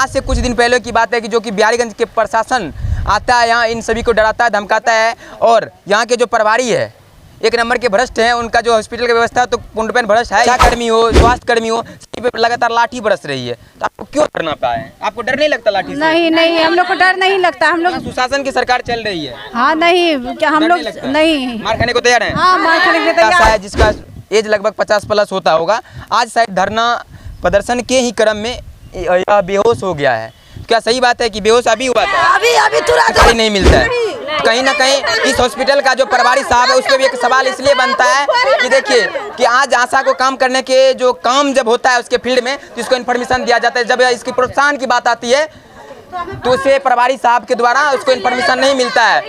आज से कुछ दिन पहले की बात है कि जो कि बिहारीगंज के प्रशासन आता है यहाँ, इन सभी को डराता है, धमकाता है। और यहाँ के जो प्रभारी है एक नंबर के भ्रष्ट हैं। उनका जो हॉस्पिटल की व्यवस्था तो पूर्णतः भ्रष्ट है। कर्मी हो, स्वास्थ्य कर्मी हो, सभी पे लगातार लाठी बरस रही है। तो आपको क्यों डरना पाए? आपको डर नहीं लगता लाठी से? नहीं, हम लोग को डर नहीं लगता। हम लोग सुशासन की सरकार चल रही है। हाँ नहीं, क्या हम लोग नहीं मार खाने को तैयार है? हाँ, मार खाने को तैयार है। जिसका एज लगभग 50+ होता होगा, आज शायद धरना प्रदर्शन के ही क्रम में यह बेहोश हो गया है। क्या सही बात है कि बेहोश अभी हुआ था? अभी तुरंत नहीं मिलता है। कहीं ना कहीं इस हॉस्पिटल का जो प्रभारी साहब है उस पर भी एक सवाल इसलिए बनता है कि देखिए कि आज आशा को काम करने के जो काम जब होता है उसके फील्ड में तो इसको इन्फॉर्मेशन दिया जाता है। जब इसकी प्रोत्साहन की बात आती है तो उसे प्रभारी साहब के द्वारा उसको इन्फॉर्मेशन नहीं मिलता है।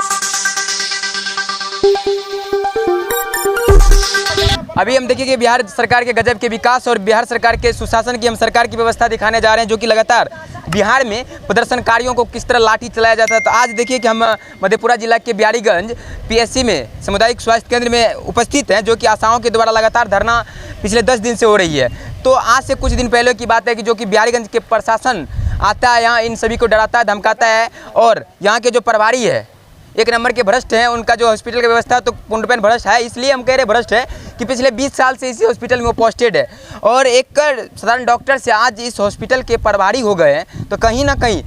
अभी हम देखिए कि बिहार सरकार के गजब के विकास और बिहार सरकार के सुशासन की हम सरकार की व्यवस्था दिखाने जा रहे हैं, जो कि लगातार बिहार में प्रदर्शनकारियों को किस तरह लाठी चलाया जाता है। तो आज देखिए कि हम मधेपुरा जिला के बिहारीगंज PSC में सामुदायिक स्वास्थ्य केंद्र में उपस्थित हैं, जो कि आशाओं के द्वारा लगातार धरना पिछले 10 दिन से हो रही है। तो आज से कुछ दिन पहले की बात है कि जो कि बिहारीगंज के प्रशासन आता है यहाँ, इन सभी को डराता है, धमकाता है। और यहाँ के जो प्रभारी है एक नंबर के भ्रष्ट हैं। उनका जो हॉस्पिटल की व्यवस्था तो पूर्णतः भ्रष्ट है। इसलिए हम कह रहे भ्रष्ट है कि पिछले 20 साल से इसी हॉस्पिटल में वो पोस्टेड है और एक साधारण डॉक्टर से आज इस हॉस्पिटल के प्रभारी हो गए हैं। तो कहीं ना कहीं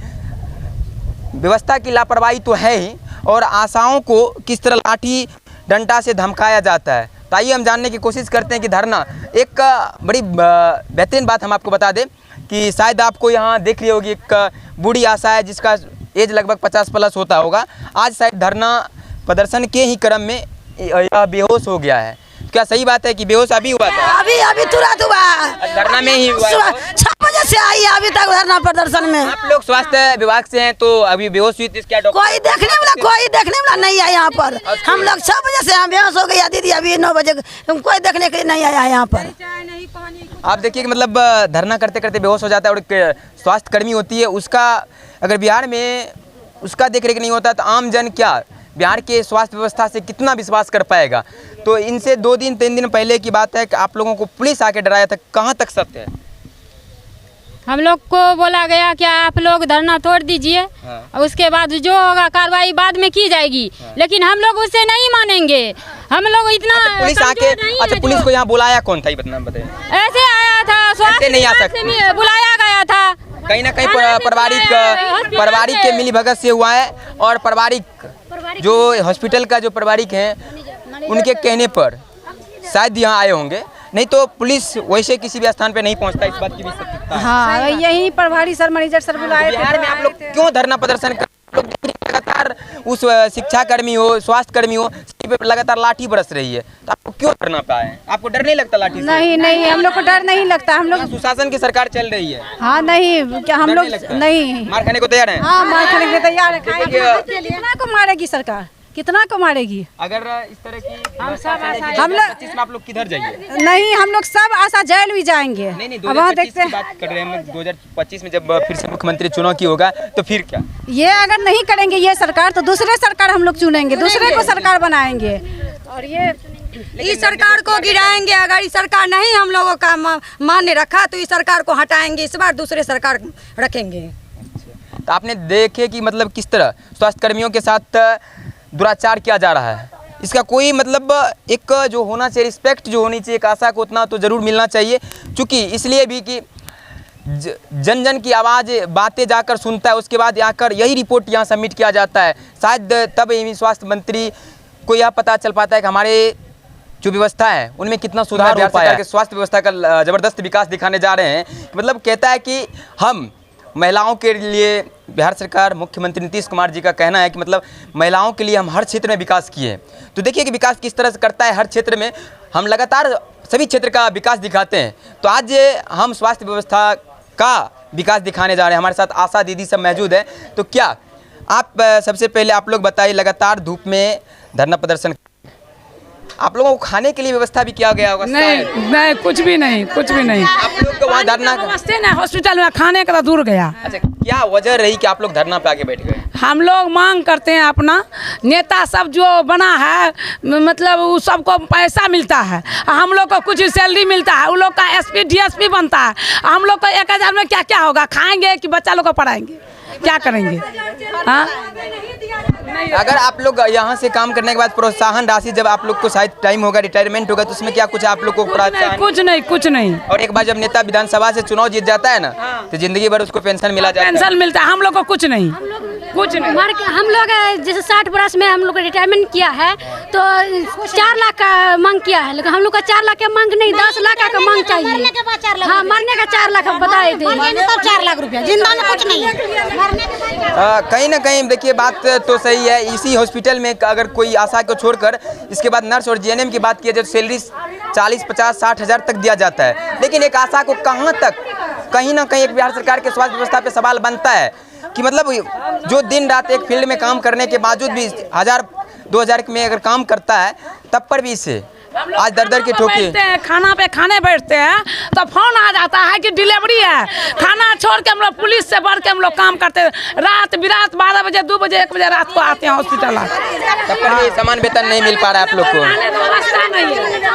व्यवस्था की लापरवाही तो है ही, और आशाओं को किस तरह लाठी डंडा से धमकाया जाता है। तो आइए हम जानने की कोशिश करते हैं कि धरना एक बड़ी बेहतरीन बात हम आपको बता दें कि शायद आपको यहाँ देख रही होगी एक बूढ़ी आशा है जिसका एज लगभग 50+ होता होगा। आज शायद धरना प्रदर्शन के ही क्रम में यह बेहोश हो गया है। क्या सही बात है कि बेहोश अभी हुआ था? अभी तुरंत हुआ। धरना में ही हुआ? 6 बजे से आई है अभी तक धरना प्रदर्शन में। आप लोग स्वास्थ्य विभाग से हैं तो अभी बेहोश हुई थी क्या? कोई देखने वाला नहीं है यहाँ पर। हम लोग 6 बजे से बेहोश हो गया दीदी, अभी 9 बजे कोई देखने के लिए नहीं आया यहाँ पर। आप देखिए कि मतलब धरना करते करते बेहोश हो जाता है। और स्वास्थ्य कर्मी होती है, उसका अगर बिहार में उसका देख रेख नहीं होता तो आम जन क्या बिहार के स्वास्थ्य व्यवस्था से कितना विश्वास कर पाएगा? तो इनसे 2-3 दिन पहले की बात है कि आप लोगों को पुलिस आके डराया था। कहाँ तक सत्य है? हम लोग को बोला गया कि आप लोग धरना तोड़ दीजिए। हाँ। उसके बाद जो होगा कार्रवाई बाद में की जाएगी। हाँ। लेकिन हम लोग उससे नहीं मानेंगे। हम लोग इतना पुलिस आके पुलिस को यहाँ बुलाया कौन था ये बताइए? ऐसे आया था, स्वास्थ्य नहीं आ सकते, बुलाया गया था। कहीं ना कहीं पारिवारिक के मिलीभगत से हुआ है। और पारिवारिक जो हॉस्पिटल का जो पारिवारिक हैं उनके कहने पर शायद यहाँ आए होंगे, नहीं तो पुलिस वैसे किसी भी स्थान पे नहीं पहुँचता। इस बात की भी सत्यता है। हाँ, यही प्रभारी सर, मैनेजर सर बुलाए। बिहार में आप लोग क्यों धरना प्रदर्शन कर? लगातार उस शिक्षा कर्मी हो, स्वास्थ्य कर्मी हो, सभी पे लगातार लाठी बरस रही है। तो आपको क्यों डरना पाए? आपको डर नहीं लगता लाठी से? नहीं, हम लोग को डर नहीं लगता। हम लोग सुशासन की सरकार चल रही है। हाँ नहीं, क्या हम लोग नहीं मार खाने को तैयार है? हाँ, मार खाने को तैयार है। कितना को मारेगी सरकार? कितना को मारेगी? अगर इस तरह की हम लोग आप लोग किधर जाइए? नहीं, हम लोग सब आशा जेल भी जाएंगे। नहीं, 2025 की बात कर रहे हैं। 2025 में जब फिर से मुख्यमंत्री चुनाव की होगा तो फिर क्या? ये अगर नहीं करेंगे ये सरकार तो दूसरे सरकार हम लोग चुनेंगे, दूसरे को सरकार बनाएंगे और ये इस सरकार को गिराएंगे। अगर इस सरकार नहीं हम लोगों का मान्य रखा तो इस सरकार को हटाएंगे, इस बार दूसरे सरकार रखेंगे। तो आपने देखे कि मतलब किस तरह स्वास्थ्य कर्मियों के साथ दुराचार किया जा रहा है। इसका कोई मतलब एक जो होना चाहिए रिस्पेक्ट जो होनी चाहिए एक आशा को, उतना तो ज़रूर मिलना चाहिए। चूँकि इसलिए भी कि जन जन की आवाज़ बातें जाकर सुनता है, उसके बाद आकर यही रिपोर्ट यहाँ सबमिट किया जाता है। शायद तब स्वास्थ्य मंत्री को यह पता चल पाता है कि हमारे जो व्यवस्था है उनमें कितना सुधार हो पाया है। स्वास्थ्य व्यवस्था का ज़बरदस्त विकास दिखाने जा रहे हैं। मतलब कहता है कि हम महिलाओं के लिए, बिहार सरकार मुख्यमंत्री नीतीश कुमार जी का कहना है कि मतलब महिलाओं के लिए हम हर क्षेत्र में विकास किए हैं। तो देखिए कि विकास किस तरह से करता है। हर क्षेत्र में हम लगातार सभी क्षेत्र का विकास दिखाते हैं। तो आज हम स्वास्थ्य व्यवस्था का विकास दिखाने जा रहे हैं। हमारे साथ आशा दीदी सब मौजूद है। तो क्या आप सबसे पहले आप लोग बताइए, लगातार धूप में धरना प्रदर्शन आप लोगों को खाने के लिए व्यवस्था भी किया गया होगा? नहीं, कुछ भी नहीं। आप लोग को लोग वहाँ धरना व्यवस्था ना हॉस्पिटल में खाने का तो दूर गया। अच्छा, क्या वजह रही कि आप लोग धरना पे आके बैठ गए? हम लोग मांग करते हैं अपना नेता सब जो बना है, मतलब वो सबको पैसा मिलता है, हम लोग को कुछ सैलरी मिलता है, उन लोग का एसपी डीएसपी बनता है, हम लोग को 1000 में क्या क्या होगा? खाएंगे कि बच्चा लोग को पढ़ाएंगे, क्या करेंगे? हाँ, अगर आप लोग यहाँ से काम करने के बाद प्रोत्साहन राशि जब आप लोग को शायद टाइम होगा, रिटायरमेंट होगा, तो उसमें क्या कुछ आप लोग को प्रोत्साहन? कुछ नहीं। और एक बार जब नेता विधानसभा से चुनाव जीत जाता है ना, तो जिंदगी भर उसको पेंशन मिला जाता है। पेंशन मिलता है, हम लोग को कुछ नहीं। हम लोग जैसे 60 वर्ष में हम लोग रिटायरमेंट किया है तो 4 लाख का मांग किया है, लेकिन हम लोग का 4 लाख का मांग नहीं, 10 लाख का मांग चाहिए। हाँ, मरने का 4 लाख बताए थे, 4 लाख रुपया, जिंदा में कुछ नहीं है। कहीं ना कहीं देखिए बात तो सही है। इसी हॉस्पिटल में अगर कोई आशा को छोड़कर इसके बाद नर्स और जीएनएम की बात किया जाए तो सैलरी 40, 50, 60 हज़ार तक दिया जाता है, लेकिन एक आशा को कहाँ तक, कहीं ना कहीं एक बिहार सरकार के स्वास्थ्य व्यवस्था पे सवाल बनता है कि मतलब जो दिन रात एक फील्ड में काम करने के बावजूद भी 1000-2000 में अगर काम करता है तब पर भी इसे आज दर के ठोके। खाना पे खाने बैठते हैं तो फोन आ जाता है कि डिलीवरी है, खाना छोड़ के हम लोग पुलिस से बढ़ के हम लोग काम करते हैं, रात बिरात 12 बजे 2 बजे 1 बजे रात को आते हैं हॉस्पिटल, तब पर भी समान वेतन नहीं मिल पा रहा है आप लोग को।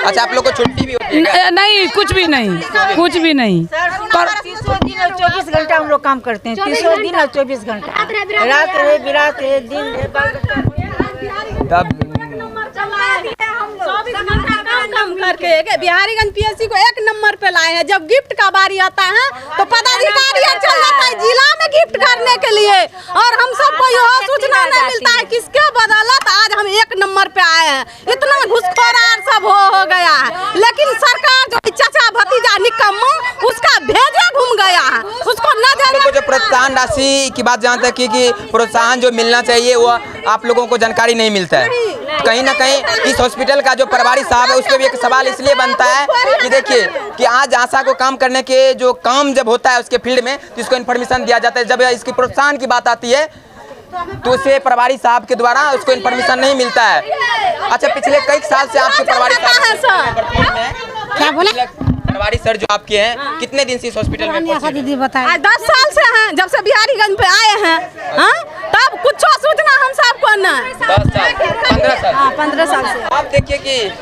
अच्छा, आप लोग को छुट्टी भी होती है? नहीं, कुछ भी नहीं, कुछ भी नहीं। 300 दिन और 24 घंटा हम लोग काम करते हैं, 300 दिन और 24 घंटा, रात है बिरात है दिन है। तब काम करके बिहारीगंज पीएससी को 1 नंबर पे लाए हैं। जब गिफ्ट का बारी आता है तो पदाधिकारी चल जाता है जिला में गिफ्ट करने के लिए, और हम सबको यह सूचना नहीं मिलता है किसके बदौलत आज हम 1 नंबर पे आए हैं। इतना घुसखोर सब हो गया है, लेकिन सरकार जो चाचा भतीजा निकम्मा उसका भेजा घूम गया है, उसको न लोगों को जो प्रोत्साहन राशि की बात जानते हैं कि प्रोत्साहन जो मिलना चाहिए वो आप लोगों को जानकारी नहीं मिलता है। कहीं ना कहीं इस हॉस्पिटल का जो प्रभारी साहब है उस पर भी एक सवाल इसलिए बनता है कि देखिए कि आज आशा को काम करने के जो काम जब होता है उसके फील्ड में तो इसको इन्फॉर्मेशन दिया जाता है, जब इसकी प्रोत्साहन की बात आती है तो उसे प्रभारी साहब के द्वारा उसको इन्फॉर्मेशन नहीं मिलता है। अच्छा, पिछले कई साल से आपके प्रभारी क्या बोले? प्रभारी सर जो आपके हैं कितने दिन से इस हॉस्पिटल में? दीदी बताए 10 साल से हैं, जब से बिहारीगंज पे आए हैं। हाँ, तब कुछ सूचना हम सबको न 10 साल 15 साल। हाँ, 15 साल से। आप देखिए कि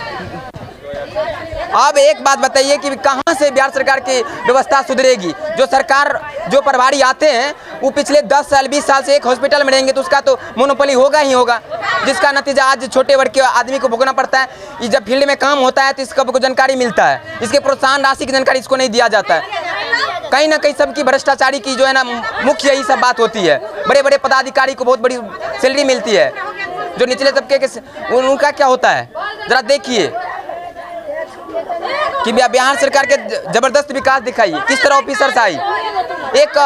अब एक बात बताइए कि कहां से बिहार सरकार की व्यवस्था सुधरेगी? जो सरकार जो प्रभारी आते हैं वो पिछले 10 साल 20 साल से एक हॉस्पिटल में रहेंगे तो उसका तो मोनोपोली होगा ही होगा, जिसका नतीजा आज छोटे वर्ग के आदमी को भुगतना पड़ता है। ये जब फील्ड में काम होता है तो इसका जानकारी मिलता है, इसके प्रोत्साहन राशि की जानकारी इसको नहीं दिया जाता है। कहीं ना कहीं सबकी भ्रष्टाचारी की जो है ना मुख्य यही सब बात होती है। बड़े बड़े पदाधिकारी को बहुत बड़ी सैलरी मिलती है, जो निचले तबके के उनका क्या होता है? जरा देखिए कि बिहार सरकार के जबरदस्त विकास दिखाइए, किस तरह ऑफिसर्स आई। एक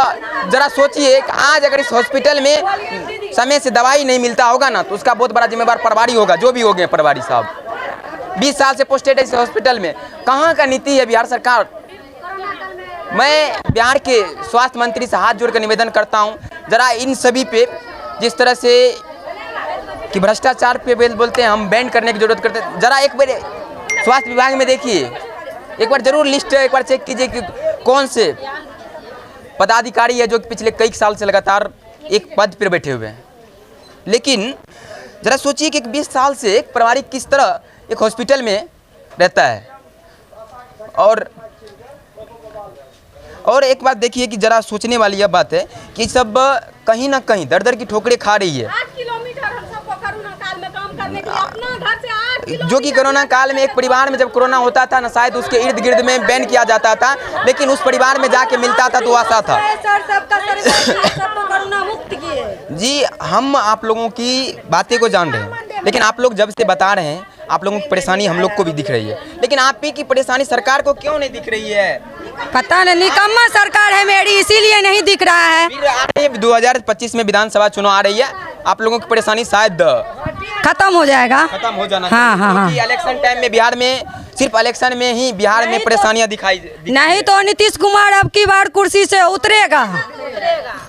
जरा सोचिए आज अगर इस हॉस्पिटल में समय से दवाई नहीं मिलता होगा ना तो उसका बहुत बड़ा जिम्मेवार प्रभारी होगा, जो भी हो गए प्रभारी साहब। 20 साल से पोस्टेड है इस हॉस्पिटल में, कहाँ का नीति है बिहार सरकार? मैं बिहार के स्वास्थ्य मंत्री से हाथ जोड़कर निवेदन करता हूँ, जरा इन सभी पे जिस तरह से कि भ्रष्टाचार पे बोलते हैं हम बैन करने की जरूरत करते हैं। जरा एक बार स्वास्थ्य विभाग में देखिए, एक बार जरूर लिस्ट एक बार चेक कीजिए कि कौन से पदाधिकारी है जो पिछले कई साल से लगातार एक पद पर बैठे हुए हैं। लेकिन जरा सोचिए कि 20 साल से एक प्रभारी किस तरह एक हॉस्पिटल में रहता है। और एक बात देखिए कि जरा सोचने वाली यह बात है कि सब कहीं ना कहीं दर दर की ठोकरें खा रही है। 8 किलोमीटर हम सबको कोरोना काल में काम करने के लिए अपना घर से 8 किलोमीटर, जो कि कोरोना काल में एक परिवार में जब कोरोना होता था ना शायद उसके इर्द गिर्द में बैन किया जाता था, लेकिन उस परिवार में जाके मिलता था तो आशा था। सबको कोरोना मुक्त किए। जी, हम आप लोगों की बातें को जान रहे हैं, लेकिन आप लोग जब से बता रहे हैं आप लोगों की परेशानी हम लोग को भी दिख रही है, लेकिन आप ही की परेशानी सरकार को क्यों नहीं दिख रही है? पता नहीं, निकम्मा सरकार है मेरी, इसीलिए नहीं दिख रहा है। फिर 2025 में विधानसभा चुनाव आ रही है, आप लोगों की परेशानी शायद खत्म हो जाएगा, खत्म हो जाना हाँ, हाँ, हाँ। इलेक्शन टाइम में बिहार में सिर्फ इलेक्शन में ही बिहार में परेशानियां दिखाई नहीं तो नीतीश कुमार अब की बार कुर्सी से उतरेगा,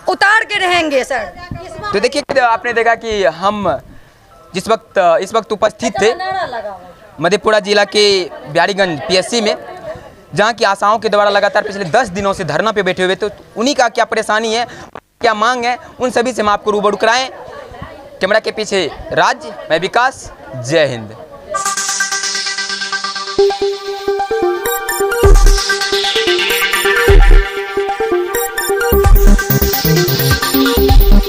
उतार के रहेंगे सर। तो देखिए आपने देखा कि हम इस वक्त उपस्थित थे मधेपुरा जिला के बिहारीगंज पीएससी में, जहां की आशाओं के द्वारा लगातार पिछले 10 दिनों से धरना पे बैठे हुए, तो उन्हीं का क्या परेशानी है, क्या मांग है, उन सभी से हम आपको रूबरू कराएं। कैमरा के पीछे राज, मैं विकास, जय हिंद।